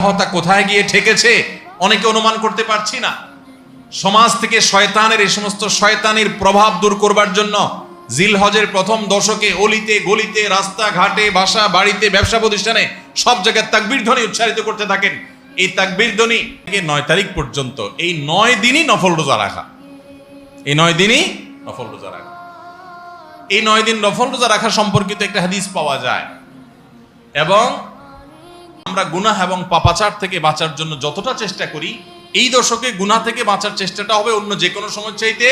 হতা কোথায় গিয়ে ঠেকেছে অনেকে অনুমান করতে পারছি না। সমাজ থেকে শয়তানের এই সমস্ত শয়তানির প্রভাব দূর করবার জন্য জিলহজের প্রথম দশকে অলিতে গলিতে রাস্তাঘাটে বাসা বাড়িতে ব্যবসা প্রতিষ্ঠানে সব জায়গায় তাকবীর ধ্বনি উচ্চারিত করতে থাকেন। এই তাকবীর ধ্বনি 9 তারিখ পর্যন্ত এই 9 দিনই নফল রোজা রাখা, এই 9 দিনই নফল রোজা রাখা। এই 9 দিন নফল রোজা রাখা সম্পর্কিত একটা হাদিস পাওয়া যায়। এবং আমরা গুনাহ এবং পাপাচার থেকে বাঁচার জন্য যতটা চেষ্টা করি, এই দশকে গুনাহ থেকে বাঁচার চেষ্টাটা হবে অন্য যে কোনো সময় চাইতে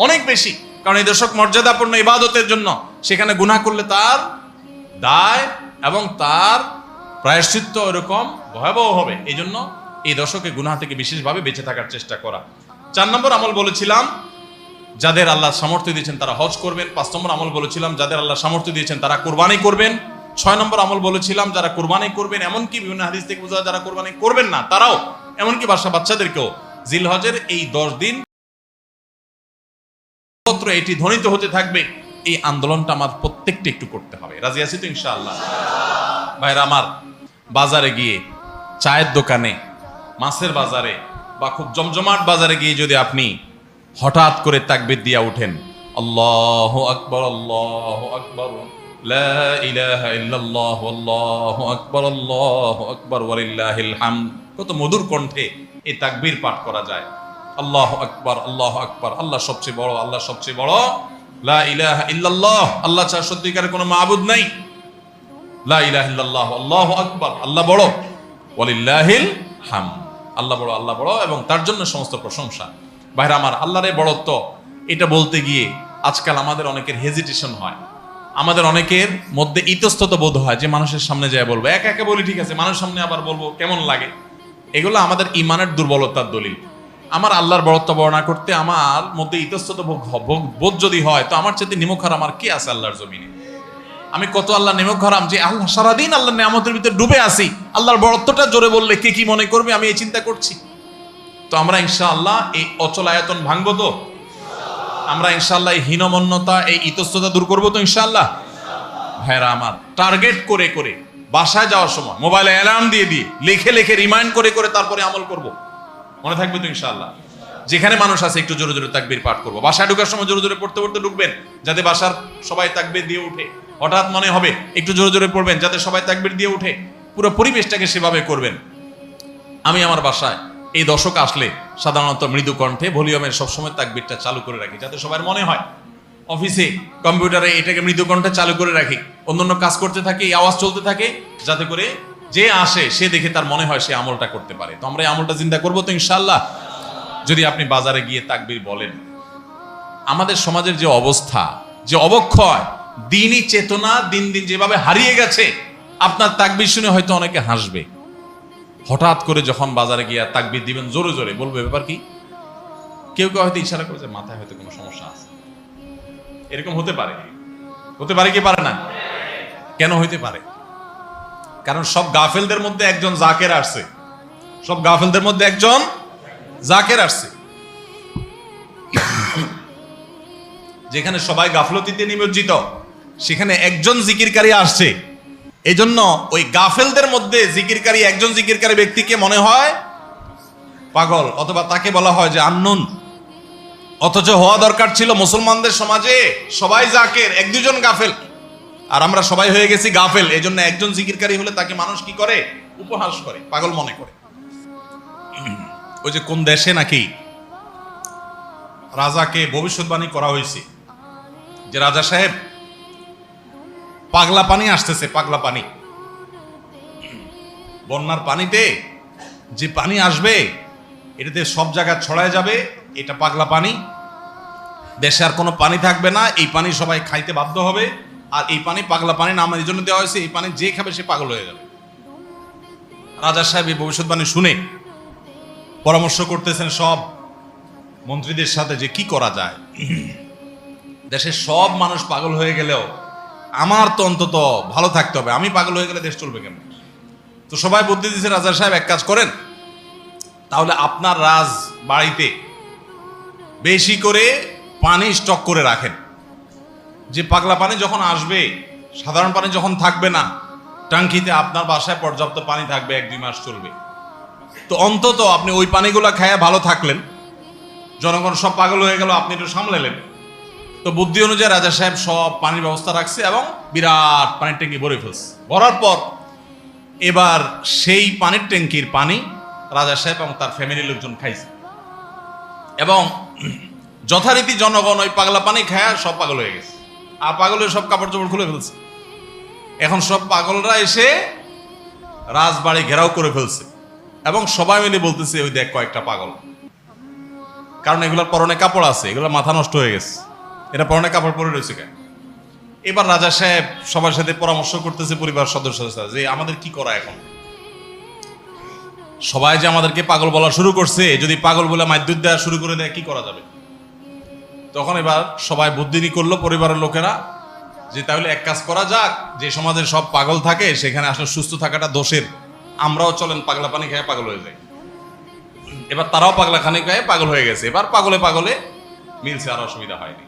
অনেক বেশি। কারণ এই দশক মর্যাদাপূর্ণ ইবাদতের জন্য, সেখানে গুনাহ করলে তার দায় এবং তার প্রায়শ্চিত্ত এরকম ভয়াবহ হবে। এই জন্য এই দশকে গুনাহ থেকে বিশেষভাবে বেঁচে থাকার চেষ্টা করা। 4 নম্বর আমল বলেছিলাম যাদের আল্লাহ সামর্থ্য দিয়েছেন তারা হজ করবেন। 5 নম্বর আমল বলেছিলাম যাদের আল্লাহ সামর্থ্য দিয়েছেন তারা কুরবানি করবেন। 6 নম্বর আমল বলেছিলাম যারা কুরবানি করবেন, এমনকি বিভিন্ন হাদিস থেকে বোঝা যারা কুরবানি করবেন না তারাও, এমনকি বাচ্চাদেরকেও জিলহজের এই 10 দিন এটি ধ্বনিত হতে থাকবে। এই আন্দোলনটা আমার প্রত্যেকটা একটু করতে হবে। রাজি আছি তো ইনশাআল্লাহ? ভাইরা আমার, বাজারে গিয়ে, চায়ের দোকানে, মাছের বাজারে বা খুব জমজমাট বাজারে গিয়ে যদি আপনি হঠাৎ করে তাকবীর দিয়া উঠেন, আল্লাহু আকবার আল্লাহু আকবার লা ইলাহা ইল্লাল্লাহ আল্লাহু আকবার ওয়ালিল্লাহিল হামদ, কত মধুর কণ্ঠে এই তাকবীর পাঠ করা যায়। আল্লাহু আকবার আল্লাহ সবচেয়ে বড়, আল্লাহ সবচেয়ে বড়, লা ইলাহা ইল্লাল্লাহ, আল্লাহ ছাড়া সত্যিকারের কোনো মাবুদ নাই, লা ইলাহা ইল্লাল্লাহ আল্লাহু আকবার, আল্লাহ বড়, ওয়ালিল্লাহিল হামদ, আল্লাহ বড়, আল্লাহ বড় এবং তার জন্য সমস্ত প্রশংসা। ভাইরা আমার, আল্লাহর এই বড়ত্ব এটা বলতে গিয়ে আজকাল আমাদের অনেকের হেজিটেশন হয়, আমাদের অনেকের মধ্যে ইতস্তত বোধ হয় যে মানুষের সামনে যায় বলবো। একা একা বলি ঠিক আছে, মানুষের সামনে আবার বলবো কেমন লাগে। এগুলো আমাদের ইমানের দুর্বলতার দলিল। আমার আল্লাহর বড়ত্ব বর্ণনা করতে আমার মধ্যে ইতস্তত বোধ যদি হয়, তো আমার চাইতে নিমক হারাম আর কি আছে আল্লাহর জমিনে? আমি কত আল্লাহ নিমক হারাম যে আল্লাহ সারাদিন আল্লাহর নিয়ামতের ভিতরে ডুবে আছি, আল্লাহর বড়ত্বটা জোরে বললে কে কি মনে করবে, আমি এই চিন্তা করছি। তো আমরা ইনশাআল্লাহ এই অচল আয়াতন ভাঙবো তো? আমরা ইনশাআল্লাহ এই হীনমন্যতা, এই ইতস্ততা দূর করবো তো ইনশাআল্লাহ? ভাইরা আমার, টার্গেট করে করে বাসায় যাওয়ার সময় মোবাইলে অ্যালার্ম দিয়ে দিয়ে লিখে লিখে রিমাইন্ড করে করে তারপরে আমল করব। মনে থাকবে তো ইনশাআল্লাহ? যেখানে মানুষ আছে একটু জোরে জোরে তাকবীর পাঠ করবো। বাসায় ঢোকার সময় জোরে জোরে পড়তে পড়তে ঢুকবেন, যাতে বাসার সবাই তাকবীর দিয়ে উঠে। হঠাৎ মনে হবে একটু জোরে জোরে পড়বেন, যাতে সবাই তাকবীর দিয়ে উঠে। পুরো পরিবেশটাকে সেভাবে করবেন। আমি আমার বাসায় এই দশক আসলে সাধারণত মৃদু কণ্ঠে ভলিউমের সবসময় তাকবীরটা চালু করে রাখি, যাতে সবার মনে হয়। অফিসে কম্পিউটারে এটাকে মৃদু কণ্ঠে চালু করে রাখি, অন্যান্য কাজ করতে থাকে, এই আওয়াজ চলতে থাকে, যাতে করে যে আসে সে দেখে তার মনে হয় সে আমলটা করতে পারে। তো আমরা এই আমলটা চিন্তা করবো তো ইনশাআল্লাহ? যদি আপনি বাজারে গিয়ে তাকবীর বলেন, আমাদের সমাজের যে অবস্থা, যে অবক্ষয়, দিনই চেতনা দিন দিন যেভাবে হারিয়ে গেছে, আপনার তাকবীর শুনে হয়তো অনেকে হাসবে। হঠাৎ করে যখন বাজারে গিয়ে তাকবীর দিবেন জোরে জোরে, বলবে ব্যাপার কি? কেউ কেউ হয়তো ইশারা করে যে মাথায় হয়তো কোনো সমস্যা আছে। এরকম হতে পারে, হতে পারে কি পারে না? কেন হইতে পারে? কারণ সব গাফেলদের মধ্যে একজন জাকের আসছে, সব গাফেলদের মধ্যে একজন জাকের আসছে। যেখানে সবাই গাফলতিতে নিমজ্জিত, সেখানে একজন জিকিরকারী আসছে। এই জন্য ওই গাফেলদের মধ্যে জিকিরকারী একজন জিকিরকারী ব্যক্তিকে মনে হয় পাগল, অথবা তাকে বলা হয় যে আননুন। অথচ হওয়া দরকার ছিল মুসলমানদের সমাজে সবাই জাকের, এক দুজন গাফেল, আর আমরা সবাই হয়ে গেছি গাফেল। এই জন্য একজন জিকিরকারী হলে তাকে মানুষ কি করে? উপহাস করে, পাগল মনে করে। ওই যে কোন দেশে নাকি রাজাকে ভবিষ্যৎবাণী করা হয়েছে যে রাজা সাহেব, পাগলা পানি আসতেছে, পাগলা পানি, বন্যার পানিতে যে পানি আসবে এটাতে সব জায়গায় ছড়ায় যাবে, এটা পাগলা পানি, দেশে আর কোনো পানি থাকবে না, এই পানি সবাই খাইতে বাধ্য হবে। আর এই পানি পাগলা পানি নাম এই জন্য দেওয়া হয়েছে, এই পানি যে খাবে সে পাগল হয়ে যাবে। রাজা সাহেব এই ভবিষ্যৎবাণী শুনে পরামর্শ করতেছেন সব মন্ত্রীদের সাথে যে কি করা যায়। দেশের সব মানুষ পাগল হয়ে গেলেও আমার তো অন্তত ভালো থাকতে হবে, আমি পাগল হয়ে গেলে দেশ চলবে কেন? তো সবাই বুদ্ধি দিচ্ছে, রাজা সাহেব এক কাজ করেন, তাহলে আপনার রাজ বাড়িতে বেশি করে পানি স্টক করে রাখেন, যে পাগলা পানি যখন আসবে, সাধারণ পানি যখন থাকবে না, টাঙ্কিতে আপনার বাসায় পর্যাপ্ত পানি থাকবে, 1-2 মাস চলবে। তো অন্তত আপনি ওই পানিগুলো খায়া ভালো থাকলেন, জনগণ সব পাগল হয়ে গেল, আপনি একটু সামলালেন। তো বুদ্ধি অনুযায়ী রাজা সাহেব সব পানির ব্যবস্থা রাখছে এবং বিরাট পানির ট্যাঙ্কি ভরে ফেলছে। ভরার পর এবার সেই পানির ট্যাঙ্কির পানি রাজা সাহেব এবং তার ফ্যামিলির লোকজন খাইছে, এবং যথারীতি জনগণ ওই পাগলা পানি খায়া সব পাগল হয়ে গেছে, আর পাগলের সব কাপড় চোপড় খুলে ফেলছে। এখন সব পাগলরা এসে রাজবাড়ি ঘেরাও করে ফেলছে এবং সবাই মিলে বলতেছে, ওই দেখ কয়েকটা পাগল। কারণ এগুলোর পরনে কাপড় আছে, এগুলো মাথা নষ্ট হয়ে গেছে, এটা পরনে কাপড় পরে রয়েছে কেন। এবার রাজা সাহেব সবার সাথে পরামর্শ করতেছে পরিবার সদস্যদের সাথে, যে আমাদের কি করা এখন। সবাই যে আমাদেরকে পাগল বলা শুরু করছে, যদি পাগল বলে মাইদ্যুৎ দেওয়া শুরু করে দেয় কি করা যাবে। তখন এবার সবাই বুদ্ধি করলো পরিবারের লোকেরা, যে তাহলে এক কাজ করা যাক, যে সমাজের সব পাগল থাকে সেখানে আসলে সুস্থ থাকাটা দোষের, আমরাও চলেন পাগলা পানি খেয়ে পাগল হয়ে যাই। এবার তারাও পাগলা খানি খেয়ে পাগল হয়ে গেছে, এবার পাগলে পাগলে মিলছে, আর অসুবিধা হয়নি।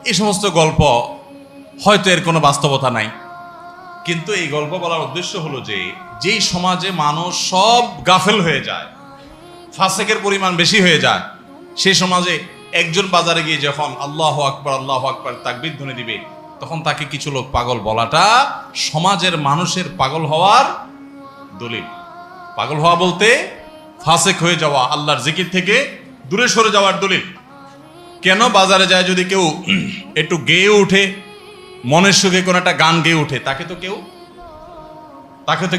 এই সমস্ত গল্প হয়তো এর কোনো বাস্তবতা নাই, কিন্তু এই গল্প বলার উদ্দেশ্য হলো যে যেই সমাজে মানুষ সব গাফেল হয়ে যায়, ফাসেকের পরিমাণ বেশি হয়ে যায়, সেই সমাজে একজন বাজারে গিয়ে যখন আল্লাহু আকবার আল্লাহু আকবার তাকবীর ধ্বনি দিবে, তখন তাকে কিছু লোক পাগল বলাটা সমাজের মানুষের পাগল হওয়ার দলিল। পাগল হওয়া বলতে ফাসেক হয়ে যাওয়া, আল্লাহর জিকির থেকে দূরে সরে যাওয়ার দলিল। কেন বাজারে যায় যদি কেউ একটু গেয়ে উঠে, মনের সুখে কোনো একটা গান গেয়ে উঠে, তাকে তো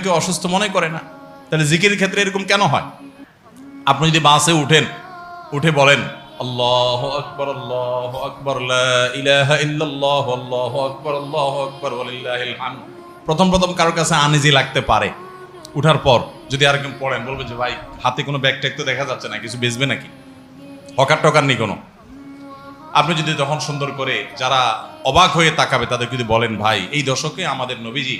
কেউ অসুস্থ মনে করে না। তাহলে জিকিরের ক্ষেত্রে এরকম কেন হয়? আপনি যদি বাসে উঠেন, উঠে বলেন আল্লাহু আকবার আল্লাহু আকবার লা ইলাহা ইল্লাল্লাহ আল্লাহু আকবার ওয়ালিল্লাহিল হামদ, প্রথম কারোর কাছে আনইজি লাগতে পারে। উঠার পর যদি আরেকজন পড়েন, বলবে যে ভাই হাতে কোনো ব্যাগ ট্যাগ তো দেখা যাচ্ছে না, কিছু বেচবে নাকি, হকার টকার নেই কোনো। আপনি যদি তখন সুন্দর করে যারা অবাক হয়ে তাকাবে তাদের যদি বলেন, ভাই এই দশকে আমাদের নবীজি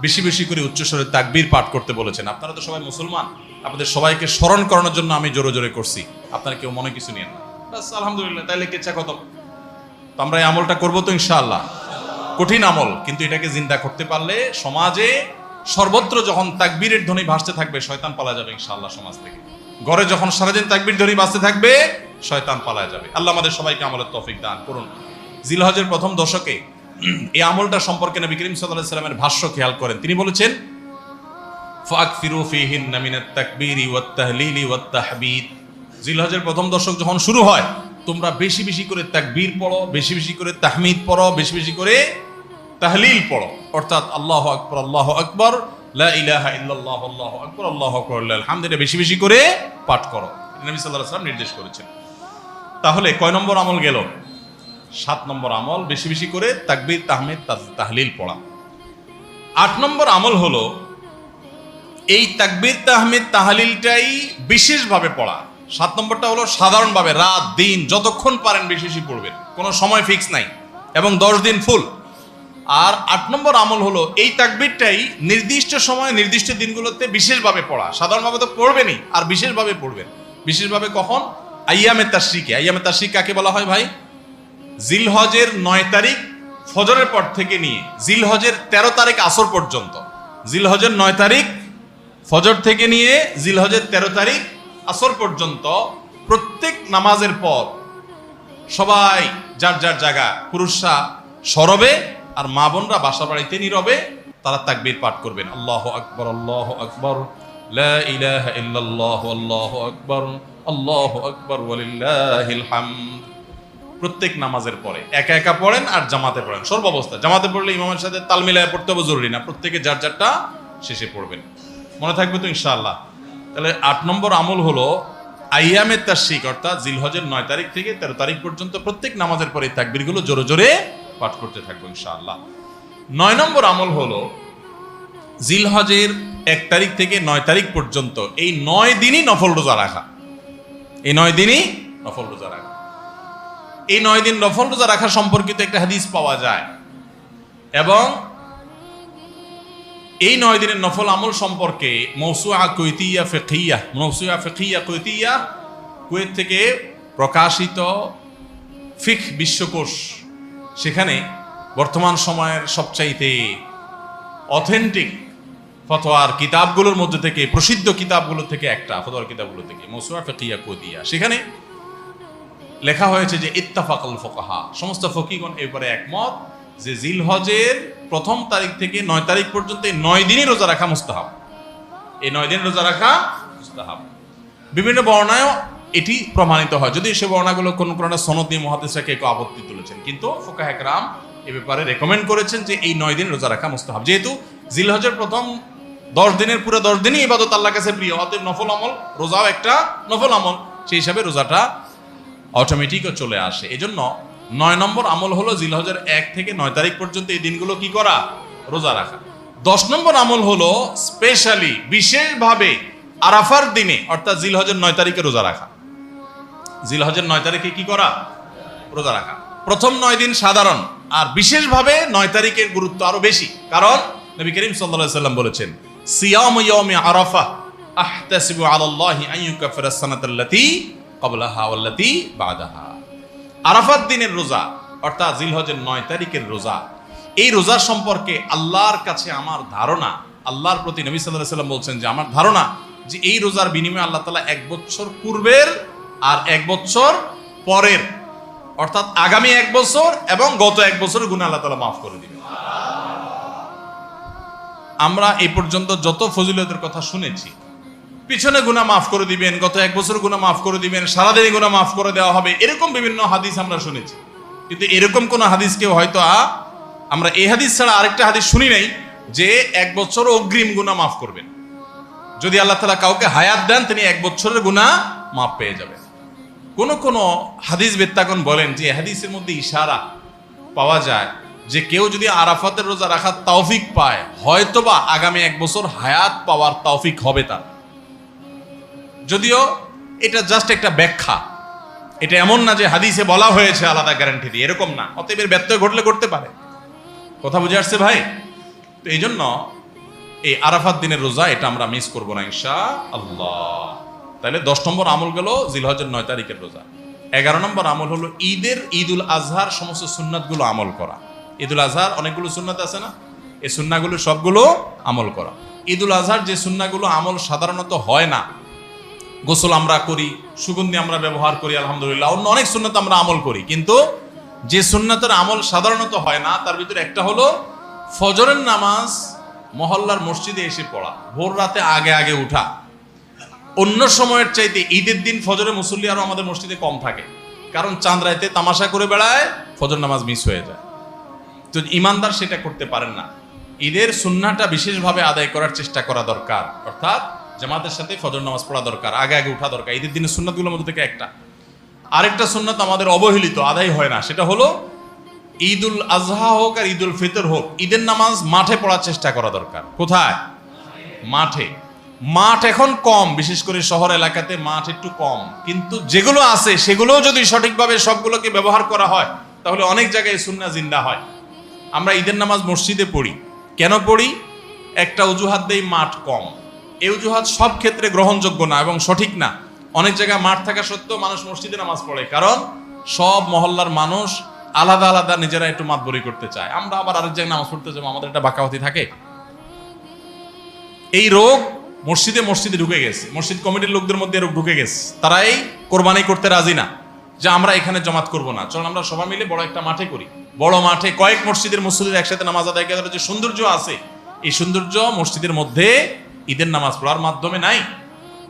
বেশি বেশি করে উচ্চস্বরে তাকবীর পাঠ করতে বলেছেন, আপনারা তো সবাই মুসলমান, আপনাদের সবাইকে স্মরণ করানোর জন্য আমি জোরে জোরে করছি, আপনারা কেউ মনে কিছু নিয়েন না, বাস আলহামদুলিল্লাহ, তাইলে কেচ্ছা কত। তো আমরা এই আমলটা করবো তো ইনশাআল্লাহ। কঠিন আমল, কিন্তু এটাকে জিন্দা করতে পারলে সমাজে সর্বত্র যখন তাকবীরের ধ্বনি ভাসতে থাকবে, শয়তান পালা যাবে ইনশাআল্লাহ সমাজ থেকে। ঘরে যখন সারাদিন তাকবীর ধ্বনি ভাসতে থাকবে, শয়তান পালায় যাবে। আল্লাহ আমাদের সবাইকে আমলের তৌফিক দান করুন। জিলহজের প্রথম দশকে এই আমলটা সম্পর্কে নবী করিম সাল্লাল্লাহু আলাইহি ওয়াসাল্লামের ভাষ্য খেয়াল করেন। তিনি বলেছেন, ফাকফিরু ফীহিন্না মিনাত তাকবীরি ওয়াত তাহলিলি ওয়াত তাহমিদ। জিলহজের প্রথম দশক যখন শুরু হয়, তোমরা বেশি বেশি করে তাকবীর পড়ো, বেশি বেশি করে তাহমিদ পড়ো, বেশি বেশি করে তাহলিল পড়ো, অর্থাৎ আল্লাহু আকবার লা ইলাহা ইল্লাল্লাহ আল্লাহু আকবার লিল হামদ, এটা বেশি বেশি করে পাঠ করো। নবী সাল্লাল্লাহু আলাইহি ওয়াসাল্লাম নির্দেশ করেছেন। তাহলে কয় নম্বর আমল গেল? 7 নম্বর আমল, বেশি বেশি করে তাকবীর তাহমিদ তাহলিল পড়া। 8 নম্বর আমল হলো এই তাকবীর তাহমিদ তাহলিলটাই বিশেষভাবে পড়া। 7 নম্বরটা হলো সাধারণভাবে রাত দিন যতক্ষণ পারেন বেশি বেশি পড়বেন, কোনো সময় ফিক্স নাই, এবং 10 দিন ফুল। আর 8 নম্বর আমল হলো এই তাকবীরটাই নির্দিষ্ট সময় নির্দিষ্ট দিনগুলোতে বিশেষভাবে পড়া। সাধারণভাবে তো পড়বেনই, আর বিশেষভাবে পড়বেন। বিশেষভাবে কখন? আইয়ামে তাশরিকে। আইয়ামে তাশরিক কাকে বলা হয় ভাই? জিলহজের 9 তারিখ ফজরের পর থেকে নিয়ে জিলহজের 13 তারিখ আসর পর্যন্ত। জিলহজের 9 তারিখ ফজর থেকে নিয়ে জিলহজের 13 তারিখ আসর পর্যন্ত প্রত্যেক নামাজের পর সবাই যার যার জায়গা, পুরুষরা সরবে আর মা বোনরা বাসা বাড়িতে নীরবে তারা তাকবীর পাঠ করবেন। আল্লাহু আকবার লা ইলাহা ইল্লাল্লাহ আল্লাহু আকবার ওয়ালিল্লাহিল হামদ। প্রত্যেক নামাজের পরে একা একা পড়েন আর জামাতে পড়েন, সর্বাবস্থা। জামাতে পড়লে ইমামের সাথে তাল মিলায় পড়তে হবে, জরুরি না, প্রত্যেকে যার যারটা শেষে পড়বেন। মনে থাকবে তো ইনশাআল্লাহ? তাহলে 8 নম্বর আমল হলো আইয়ামে তাশরিক, অর্থাৎ জিলহজের 9 তারিখ থেকে 13 তারিখ পর্যন্ত প্রত্যেক নামাজের পরে তাকবীরগুলো জোরে জোরে পাঠ করতে থাকবো ইনশাআল্লাহ। 9 নম্বর আমল হলো জিলহজের 1 তারিখ থেকে 9 তারিখ পর্যন্ত এই 9 দিনই নফল রোজা রাখা। এই 9 দিনই নফল রোজা রাখা। এই 9 দিন নফল রোজা রাখা সম্পর্কিত একটা হাদিস পাওয়া যায়, এবং এই 9 দিনের নফল আমল সম্পর্কে মওসুআ ফিকহিয়া কুয়েত থেকে প্রকাশিত ফিকহ বিশ্বকোষ, সেখানে বর্তমান সময়ের সবচাইতে অথেন্টিক ফতোয়ার কিতাবগুলোর মধ্যে থেকে, প্রসিদ্ধ কিতাবগুলো থেকে একটা, ফতোয়ার কিতাবগুলো থেকে মওসুআ ফিকহিয়া কুদিয়া, সেখানে লেখা হয়েছে যে ইত্তাফাকাল ফুকাহা, সমস্ত ফকিহগণ এবারে একমত যে জিলহজের 1ম তারিখ থেকে 9 তারিখ পর্যন্ত এই 9 দিনই রোজা রাখা মুস্তাহাব। এই 9 দিন রোজা রাখা মুস্তাহাব। বিভিন্ন বর্ণায়ও এটি প্রমাণিত হয়, যদি সে বর্ণাগুলো কোন সনদ দিয়ে মুহাদ্দিসরা কেউ আপত্তি তুলেছেন, কিন্তু ফুকাহা একরাম এ ব্যাপারে রেকমেন্ড করেছেন যে এই 9 দিন রোজা রাখা মুস্তাহাব। যেহেতু জিলহজের প্রথম 10 দিনের পুরো 10 দিনই ইবাদত আল্লাহর কাছে প্রিয়, অতএব নফল আমল, রোজাও একটা নফল আমল, সেই হিসাবে রোজাটা অটোমেটিকও চলে আসে। এজন্য 9 নম্বর আমল হলো জিলহজের 1 থেকে 9 তারিখ পর্যন্ত এই দিনগুলো কি করা? রোজা রাখা। 10 নম্বর আমল হলো স্পেশালি, বিশেষভাবে আরাফার দিনে অর্থাৎ জিলহজের 9 তারিখে রোজা রাখা। জিলহজের 9 তারিখে কি করা? রোজা রাখা। প্রথম 9 দিন সাধারণ, আর বিশেষভাবে 9 তারিখের গুরুত্ব আরো বেশি, কারণ নবী করিম সাল্লাল্লাহু আলাইহি সাল্লাম বলেছেন, সিয়ামু ইয়াউমি আরাফা আহতাসিবু আলাল্লাহি আন ইউকাফিরা সানাতাল্লাতী ক্বাবলাহা ওয়াল্লাতী বাদাহা। আরাফাত দিনের রোজা অর্থাৎ জিলহজের 9 তারিখের রোজা, এই রোজা সম্পর্কে আল্লাহর কাছে আমার ধারণা, আল্লাহর প্রতি নবী সাল্লাল্লাহু আলাইহি সাল্লাম বলছেন যে আমার ধারণা যে এই রোজার বিনিময়ে আল্লাহ তাআলা 1 বছর পূর্বের আর 1 বছর পরের, অর্থাৎ আগামী 1 বছর এবং গত 1 বছরের গুনাহ আল্লাহ তাআলা মাফ করে দিবেন। আমরা এই পর্যন্ত যত ফজিলতের কথা শুনেছি, পিছনে গুনাহ মাফ করে দিবেন, গত 1 বছর গুনাহ মাফ করে দিবেন, সারাদিনে গুনাহ মাফ করে দেওয়া হবে, এরকম বিভিন্ন হাদিস আমরা শুনেছি, কিন্তু এরকম কোন হাদিস কেউ হয়তো আমরা এই হাদিস ছাড়া আরেকটা হাদিস শুনি নাই যে 1 বছর অগ্রিম গুনাহ মাফ করবেন। যদি আল্লাহ তাআলা কাউকে হায়াত দেন, তিনি 1 বছরের গুনাহ মাফ পেয়ে যাবেন। কোন কোন হাদিস বেত্তাগণ বলেন যে হাদিসের মধ্যে ইশারা পাওয়া যায় যে কেউ যদি আরাফাতের রোজা রাখার তৌফিক পায়, হয়তোবা আগামী 1 বছর হায়াত পাওয়ার তৌফিক হবে তার। যদিও এটা জাস্ট একটা ব্যাখ্যা, এটা এমন না যে হাদিসে বলা হয়েছে আলাদা গ্যারান্টি দিয়ে, এরকম না। অতএব এর ব্যত্যয় ঘটলে করতে পারে। কথা বুঝে আসছে ভাই? তো এই জন্য এই আরাফাত দিনের রোজা এটা আমরা মিস করবো না ইনশাআল্লাহ। তাহলে 10 নম্বর আমল গেল জিলহজের 9 তারিখের রোজা। 11 নম্বর আমল হলো ঈদুল আজহার সমস্ত সুন্নাতগুলো আমল করা। ঈদুল আজহার অনেকগুলো সুন্নাত আছে না, এই সুন্নাহগুলো সবগুলো আমল করা। ঈদুল আজহার যে সুন্নাহগুলো আমল সাধারণত হয় না, গোসল আমরা করি, সুগন্ধি আমরা ব্যবহার করি, আলহামদুলিল্লাহ, অন্য অনেক সুন্নাত আমরা আমল করি, কিন্তু যে সুন্নাতের আমল সাধারণত হয় না তার ভিতরে একটা হলো ফজরের নামাজ মহল্লার মসজিদে এসে পড়া, ভোর রাতে আগে আগে উঠা। অন্য সময়ের চাইতে ঈদের দিন ফজরে মুসল্লি আরো আমাদের মসজিদে কম থাকে, কারণ চাঁদ রাতে তামাশা করে বেড়ায়, ফজর নামাজ মিস হয়ে যায়। তো ইমানদার সেটা করতে পারেন না। ঈদের সুন্নাহটা বিশেষভাবে আদায় করার চেষ্টা করা দরকার, অর্থাৎ জামাতের সাথে ফজর নামাজ পড়া দরকার, আগে আগে উঠা দরকার। ঈদের দিনের সুন্নাতগুলোর মধ্যে থেকে একটা। আরেকটা সুন্নাত আমাদের অবহেলিত, আদায় হয় না, সেটা হলো ঈদুল আজহা হোক আর ঈদুল ফিতর হোক, ঈদের নামাজ মাঠে পড়ার চেষ্টা করা দরকার। কোথায়? মাঠে। মাঠ এখন কম, বিশেষ করে শহর এলাকাতে মাঠ একটু কম, কিন্তু যেগুলো আছে সেগুলোও যদি সঠিকভাবে সবগুলোকে ব্যবহার করা হয় তাহলে অনেক জায়গায় সুন্নাহ জিন্দা হয়। আমরা ঈদের নামাজ মসজিদে পড়ি, কেন পড়ি? একটা অজুহাত দেই, মাঠ কম। এই অজুহাত সব ক্ষেত্রে গ্রহণযোগ্য না এবং সঠিক না। অনেক জায়গায় মাঠ থাকা সত্ত্বেও মানুষ মসজিদে নামাজ পড়ে, কারণ সব মহল্লার মানুষ আলাদা আলাদা নিজেরা একটু মাতবরি করতে চায়। আমরা আবার আরেক জায়গায় নামাজ পড়তে যাবো, আমাদের একটা বাঁকাওয়াতি থাকে। এই রোগ মসজিদে মসজিদে ঢুকে গেছে, মসজিদ কমিটির লোকদের মধ্যে রোগ ঢুকে গেছে। তারাই কোরবানি করতে রাজি না যে আমরা এখানে জমাত করব না, চল আমরা সবাই মিলে বড় একটা মাঠে করি। বড় মাঠে কয়েক মসজিদের মুসল্লিরা একসাথে নামাজ আদায় করার যে সৌন্দর্য আছে, এই সৌন্দর্য মসজিদের মধ্যে ঈদের নামাজ পড়ার মাধ্যমে নাই।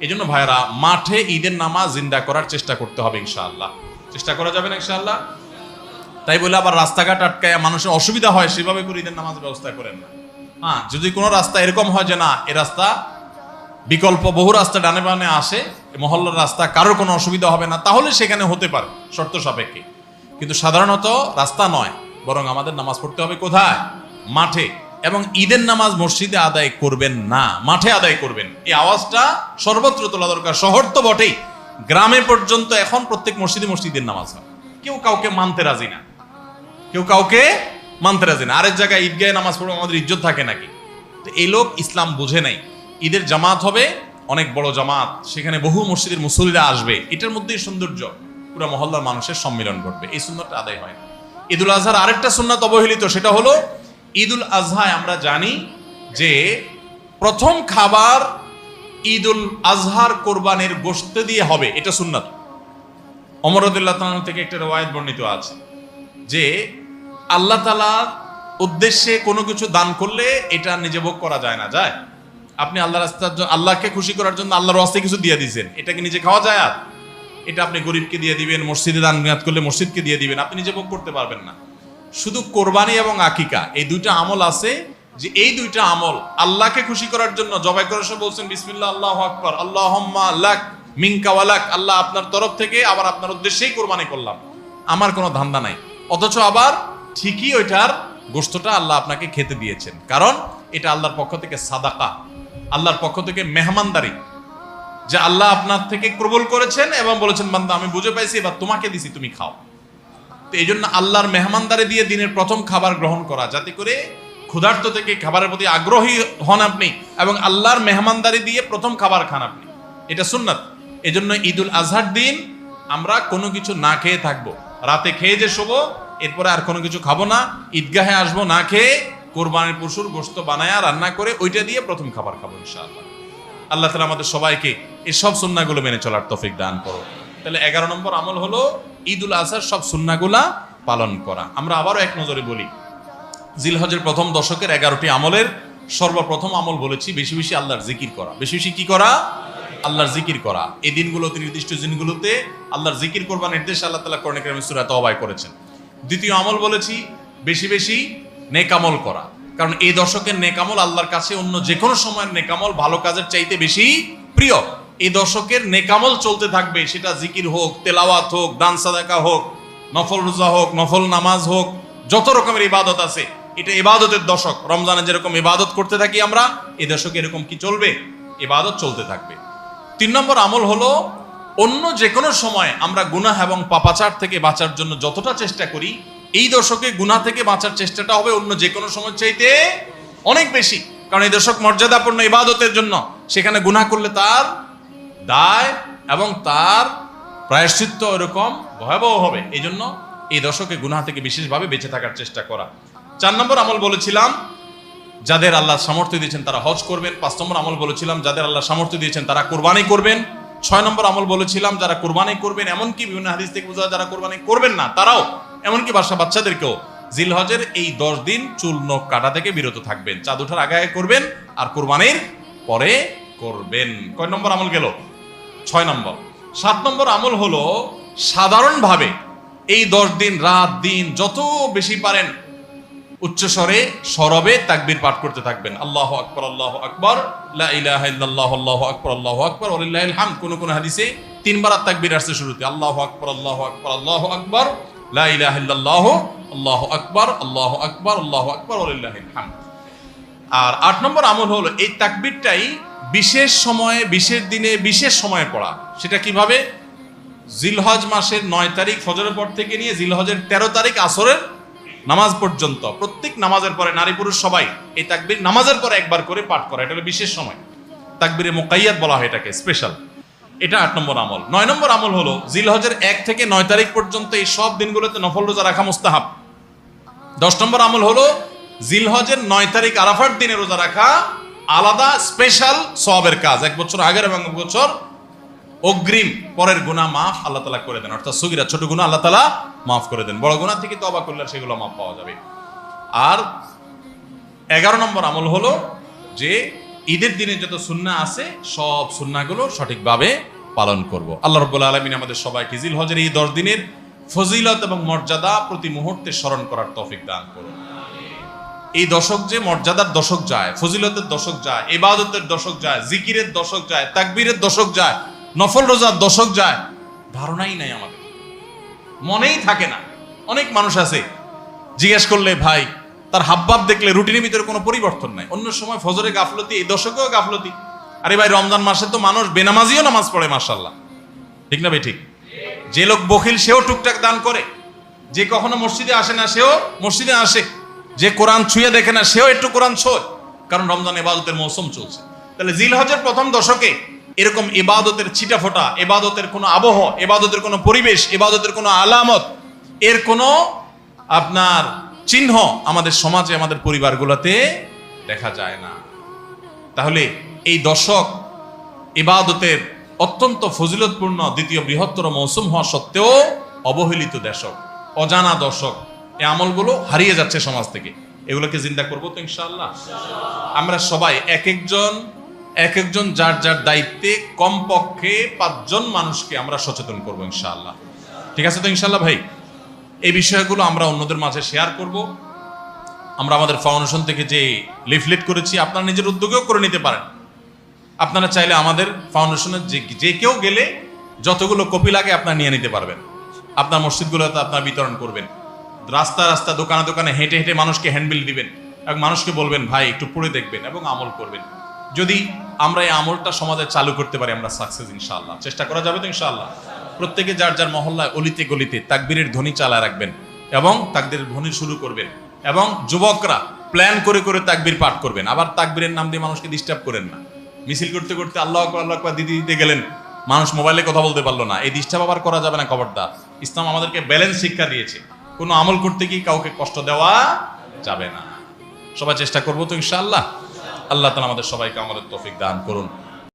এই জন্য ভাইরা, মাঠে ঈদের নামাজ জিন্দা করার চেষ্টা করতে হবে ইনশাআল্লাহ। চেষ্টা করা যাবে না ইনশাআল্লাহ? তাই বলে আবার রাস্তাঘাট আটকায় মানুষের অসুবিধা হয় সেভাবে করে ঈদের নামাজ ব্যবস্থা করেন না। হ্যাঁ, যদি কোনো রাস্তা এরকম হয় যে না, এ রাস্তা বিকল্প বহু রাস্তা ডানে বামে আসে, মহল্লার রাস্তা, কারোর কোনো অসুবিধা হবে না, তাহলে সেখানে হতে পারে শর্ত সাপেক্ষে। কিন্তু সাধারণত রাস্তা নয়, বরং আমাদের নামাজ পড়তে হবে কোথায়? মাঠে। এবং ঈদের নামাজ মসজিদে আদায় করবেন না, মাঠে আদায় করবেন। এই আওয়াজটা সর্বত্র তোলা দরকার। শহর তো বটেই, গ্রামে পর্যন্ত এখন প্রত্যেক মসজিদে মসজিদের নামাজ হয়। কেউ কাউকে মানতে রাজি না, কেউ কাউকে মানতে রাজি না। আরেক জায়গায় ঈদগাহে নামাজ পড়বে, আমাদের ইজ্জত থাকে নাকি? তো এই লোক ইসলাম বুঝে নাই। ঈদের জামাত হবে, অনেক বড় জামাত, সেখানে বহু মসজিদের মুসল্লিরা আসবে, এটার মধ্যেই সৌন্দর্য, পুরো মহল্লার মানুষের সম্মিলন ঘটবে। এই সুন্নাতটা আদায় হয় না। ঈদুল আজহার আরেকটা সুন্নাত অবহেলিত, সেটা হলো ঈদুল আজহায় আমরা জানি যে প্রথম খাবার ঈদুল আজহার কোরবানির গোশত দিয়ে হবে, এটা সুন্নাত। ওমর রাদিয়াল্লাহু তাআলা থেকে একটা রওয়ায়াত বর্ণিত আছে যে আল্লাহ তাআলার উদ্দেশ্যে কোনো কিছু দান করলে এটা নিজে ভোগ করা যায় না। যায়? আপনি আল্লাহর রাস্তার জন্য, আল্লাহকে খুশি করার জন্য আল্লাহর রাস্তায় কিছু দিয়ে দিয়েছেন, এটা কি নিজে খাওয়া যায়? আর এটা আপনি গরিবকে দিয়ে দিবেন, মসজিদে দান নিয়াত করলে মসজিদকে দিয়ে দিবেন, আপনি নিজে ভোগ করতে পারবেন না। শুধু কোরবানি এবং আকিকা এই দুইটা আমল আছে, যে এই দুইটা আমল আল্লাহকে খুশি করার জন্য জবাই করার সময় বলছেন বিসমিল্লাহ আল্লাহু আকবার, আল্লাহুম্মা লাক মিনকা ওয়া লাক, আল্লাহ আপনার তরফ থেকে আবার আপনার উদ্দেশ্যেই কোরবানি করলাম, আমার কোনো ধান্দা নাই। অথচ আবার ঠিকই ওইটার গোশতটা আল্লাহ আপনাকে খেতে দিয়েছেন, কারণ এটা আল্লাহর পক্ষ থেকে সাদাকা, আল্লাহর পক্ষ থেকে মেহমানদারি, যে আল্লাহ আপনার থেকে কবুল করেছেন এবং বলেছেন বান্দা আমি বুঝে পাইছি, এবার তোমাকে দিছি, তুমি খাও। তো এই জন্য আল্লাহর মেহমানদারি দিয়ে দিনের প্রথম খাবার গ্রহণ করা, যাতে করে ক্ষুধার্ত থেকে খাবারের প্রতি আগ্রহী হন আপনি, এবং আল্লাহর মেহমানদারি দিয়ে প্রথম খাবার খান আপনি, এটা সুন্নাত। এই জন্য ঈদুল আজহার দিন আমরা কোনো কিছু না খেয়ে থাকবো, রাতে খেয়ে যে শোবো, এরপরে আর কোনো কিছু খাবো না, ঈদগাহে আসবো না খেয়ে, কোরবানির পশুর গোশত বানায়া রান্না করে ওইটা দিয়ে প্রথম খাবার খাবো ইনশাআল্লাহ। আল্লাহ তাআলা আমাদের সবাইকে এই সব সুন্নাহগুলো মেনে চলার তৌফিক দান করো। তাহলে 11 নম্বর আমল হলো ঈদুল আজহার সব সুন্নাহগুলা পালন করা। আমরা আবারও এক নজরে বলি, জিলহজের প্রথম দশকের 11টি আমলের সর্বপ্রথম আমল বলেছি বেশি বেশি আল্লাহর জিকির করা। বেশি বেশি কি করা? আল্লাহর জিকির করা। এই দিনগুলোতে, নির্দিষ্ট দিনগুলোতে আল্লাহর জিকির করবার নির্দেশ আল্লাহ তাআলা কোরআনে কারিমে সূরা তাওবায় করেছেন। দ্বিতীয় আমল বলেছি বেশি বেশি নেক আমল করা, কারণ এই দশকের নেক আমল আল্লাহর কাছে অন্য যে কোনো সময়ের নেক আমল ভালো কাজের চাইতে বেশি প্রিয়। এই দশকের নেক আমল চলতে থাকবে, সেটা জিকির হোক, তেলাওয়াত হোক, দান সাদাকা হোক, নফল রোজা হোক, নফল নামাজ হোক, যত রকমের ইবাদত আছে, এটা ইবাদতের দশক। রমজানে যেরকম ইবাদত করতে থাকি আমরা, এই দশকে এরকম কি চলবে? ইবাদত চলতে থাকবে। 3 নম্বর আমল হলো অন্য যে কোনো সময় আমরা গুনাহ এবং পাপাচার থেকে বাঁচার জন্য যতটা চেষ্টা করি, এই দশকে গুনাহ থেকে বাঁচার চেষ্টাটা হবে অন্য যে কোনো সময় চাইতে অনেক বেশি, কারণ এই দশক মর্যাদাপূর্ণ ইবাদতের জন্য। সেখানে গুনাহ করলে তার দায় এবং তার প্রায়শ্চিত্ত এরকম ভয়াবহ হবে। এই জন্য এই দশকে গুনাহ থেকে বিশেষভাবে বেঁচে থাকার চেষ্টা করা। 4 নম্বর আমল বলেছিলাম যাদের আল্লাহ সামর্থ্য দিয়েছেন তারা হজ করবেন। 5 নম্বর আমল বলেছিলাম যাদের আল্লাহ সামর্থ্য দিয়েছেন তারা কুরবানি করবেন। 6 নম্বর আমল বলেছিলাম যারা কুরবানি করবেন, এমনকি বিভিন্ন হাদিস থেকে বোঝা যায় যারা কুরবানি করবেন না তারাও, এমনকি বাচ্চাদেরকেও জিলহজের এই 10 দিন চুল নখ কাটা থেকে বিরত থাকবেন। চাঁদ ওঠার আগে আগে করবেন আর কুরবানির পরে করবেন। কয় নম্বর আমল গেল? 6 নম্বর। 7 নম্বর আমল হলো সাধারণভাবে এই 10 দিন রাত দিন যত বেশি পারেন উচ্চস্বরে সরবে তাকবীর পাঠ করতে থাকবেন। আল্লাহু আকবার, আল্লাহু আকবার, লা ইলাহা ইল্লাল্লাহ, আল্লাহু আকবার, আল্লাহু আকবার, ওয়ালিল্লাহিল হামদ। কোন হাদিসে 3 বার তাকবীর আসছে শুরুতে, আল্লাহু আকবার, আল্লাহু আকবার, আল্লাহু আকবার, লা ইলাহা ইল্লাল্লাহ, আল্লাহু আকবার, আল্লাহু আকবার, আল্লাহু আকবার, ওয়ালিল্লাহিল হামদ। আর 8 নম্বর আমল হলো এই তাকবীরটাই বিশেষ সময়ে, বিশেষ দিনে, বিশেষ সময়ে পড়া। সেটা কিভাবে? জিলহজ মাসের 9 তারিখ ফজরের পর থেকে নিয়ে জিলহজের 13 তারিখ আসরের নামাজ পর্যন্ত প্রত্যেক নামাজের পরে নারী পুরুষ সবাই এই তাকবীর নামাজের পরে একবার করে পাঠ করা। এটা হলো বিশেষ সময়, তাকবীরে মুকাইয়াদ বলা হয় এটাকে, স্পেশাল। এটা 8 নম্বর আমল। 9 নম্বর আমল হলো জিলহজের 1 থেকে 9 তারিখ পর্যন্ত এই সব দিনগুলোতে নফল রোজা রাখা মুস্তাহাব। 10 নম্বর আমল হলো জিলহজের 9 তারিখ আরাফার দিনে রোজা রাখা আলাদা স্পেশাল সওয়াবের কাজ। 1 বছর আগের এবং 1 বছর অগ্রিম পরের গুনাহ মাফ আল্লাহ তাআলা করে দেন, অর্থাৎ সগীরা ছোট গুনাহ আল্লাহ তাআলা মাফ করে দেন, বড় গুনাহ থেকে তওবা করলে সেগুলো মাফ পাওয়া যাবে। আর 11 নম্বর আমল হলো যে ঈদের দিনে যত সুন্নাহ আছে সব সুন্নাহগুলো সঠিকভাবে পালন করব। আল্লাহ রাব্বুল আলামিন আমাদের সবাইকে জিলহজের এই 10 দিনের ফজিলত এবং মর্যাদা প্রতি মুহূর্তে স্মরণ করার তৌফিক দান করুন। এই দশক যে মর্যাদার দশক যায়, ফজিলতের দশক যায়, ইবাদতের দশক যায়, জিকিরের দশক যায়, তাকবীরের দশক যায়, নফল রোজার দশক যায়, ধারণাই নাই আমাদের, মনেই থাকে না। অনেক মানুষ আছে জিজ্ঞেস করলে ভাই তার হাবভাব দেখলে রুটিনের ভিতরে কোনো পরিবর্তন নাই। অন্য সময় ফজরে গাফলতি, এই দশকেও গাফলতি। আরে ভাই রমজান মাসে তো মানুষ বেনামাজিও নামাজ পড়ে, মাশাআল্লাহ, ঠিক না ভাই? ঠিক। যে লোক বখিল সেও টুকটাক দান করে, যে কখনো মসজিদে আসে না সেও মসজিদে আসে, যে কোরআন ছুঁয়ে দেখে না সেও একটু কোরআন ছোঁয়, কারণ রমজান ইবাদতের মৌসুম চলছে। তাহলে জিলহজের প্রথম দশকে এরকম ইবাদতের ছিটাফোঁটা, ইবাদতের কোনো আবহ, ইবাদতের কোনো পরিবেশ, ইবাদতের কোনো আলামত, এর কোনো আপনার চিহ্ন আমাদের সমাজে, আমাদের পরিবারগুলোতে দেখা যায় না। তাহলে এই দশক ইবাদতের অত্যন্ত ফজিলতপূর্ণ দ্বিতীয় বৃহত্তর মৌসুম হওয়া সত্ত্বেও অবহেলিত দশক, অজানা দশক, এই আমলগুলো হারিয়ে যাচ্ছে সমাজ থেকে। এগুলোকে জিন্দা করবো তো ইনশাআল্লাহ। আমরা সবাই এক একজন যার যার দায়িত্বে কমপক্ষে 5 জন মানুষকে আমরা সচেতন করবো ইনশাআল্লাহ। ঠিক আছে তো ইনশাআল্লাহ ভাই? এই বিষয়গুলো আমরা অন্যদের মাঝে শেয়ার করব। আমরা আমাদের ফাউন্ডেশন থেকে যে লিফলেট করেছি আপনারা নিজের উদ্যোগেও করে নিতে পারেন। আপনারা চাইলে আমাদের ফাউন্ডেশনের যে কেউ গেলে যতগুলো কপি লাগে আপনারা নিয়ে নিতে পারবেন। আপনার মসজিদগুলোতে আপনারা বিতরণ করবেন, রাস্তা দোকানে দোকানে হেঁটে হেঁটে মানুষকে হ্যান্ডবিল দিবেন এবং মানুষকে বলবেন ভাই একটু পড়ে দেখবেন এবং আমল করবেন। যদি আমরা এই আমলটা সমাজে চালু করতে পারি আমরা সাকসেস ইনশাআল্লাহ। চেষ্টা করা যাবে তো ইনশাআল্লাহ। প্রত্যেকে যার যার মহল্লায় অলিতে গলিতে তাকবীরের ধ্বনি চালায় রাখবেন এবং তাকবীরের ধ্বনি শুরু করবেন এবং যুবকরা প্ল্যান করে করে তাকবীর পাঠ করবেন। আবার তাকবীরের নাম দিয়ে মানুষকে ডিস্টার্ব করেন না। মিছিল করতে করতে আল্লাহু আকবার আল্লাহু আকবার দিতে গেলেন, মানুষ মোবাইলে কথা বলতে পারলো না, এই ডিস্টার্ব আবার করা যাবে না। খবরদার, ইসলাম আমাদেরকে ব্যালেন্স শিক্ষা দিয়েছে, কোনো আমল করতে গিয়ে কাউকে কষ্ট দেওয়া যাবে না। সবাই চেষ্টা করবো তো ইনশাআল্লাহ। আল্লাহ তাআলা আমাদের সবাইকে আমলের তৌফিক দান করুন।